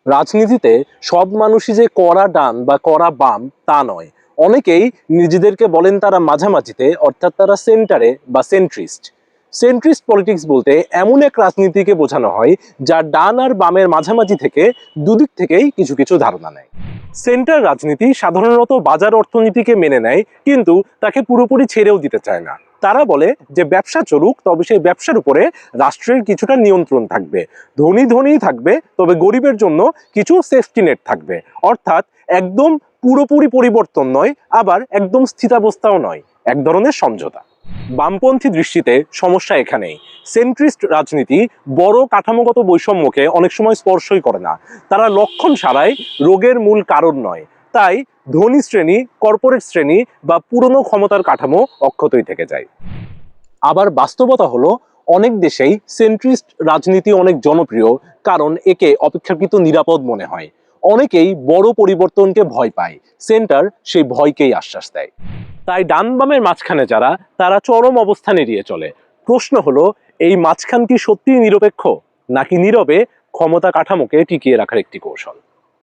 রাজনীতিতে সব মানুষই যে কড়া ডান বা কড়া বাম তা নয়। অনেকেই নিজেদেরকে বলেন তারা মাঝামাঝিতে, অর্থাৎ তারা সেন্টারে বা সেন্ট্রিস্ট। সেন্ট্রিস্ট পলিটিক্স বলতে এমন এক রাজনীতিকে বোঝানো হয় যা ডান আর বামের মাঝামাঝি থেকে দুদিক থেকেই কিছু কিছু ধারণা নেয়। সেন্টার রাজনীতি সাধারণত বাজার অর্থনীতিকে মেনে নেয়, কিন্তু তাকে পুরোপুরি ছেড়েও দিতে চায় না। তারা বলে যে ব্যবসা চলুক, তবে সেই ব্যবসার উপরে রাষ্ট্রের কিছুটা নিয়ন্ত্রণ থাকবে। ধনী ধনীই থাকবে, তবে গরিবের জন্য কিছু সেফটি নেট থাকবে। অর্থাৎ একদম পুরোপুরি পরিবর্তন নয়, আবার একদম স্থিতাবস্থাও নয়, এক ধরনের সমঝোতা। বামপন্থী দৃষ্টিতে সমস্যা এখানেই। সেন্ট্রিস্ট রাজনীতি বড় কাঠামোগত বৈষম্যকে অনেক সময় স্পর্শই করে না। তারা লক্ষণ ছাড়াই রোগের মূল কারণ নয়। তাই ধনী শ্রেণী, কর্পোরেট শ্রেণী বা পুরনো ক্ষমতার কাঠামো অক্ষতই থেকে যায়। আবার বাস্তবতা হলো, অনেক দেশেই সেন্ট্রিস্ট রাজনীতি অনেক জনপ্রিয়, কারণ একে অপেক্ষাকৃত নিরাপদ মনে হয়। অনেকেই বড় পরিবর্তনকে ভয় পায়, সেন্টার সেই ভয়কেই আশ্বাস দেয়। তাই ডান বামের মাঝখানে যারা, তারা চরম অবস্থান এড়িয়ে চলে। প্রশ্ন হলো, এই মাঝখান কি সত্যিই নিরপেক্ষ, নাকি নীরবে ক্ষমতা কাঠামোকে টিকিয়ে রাখার একটি কৌশল?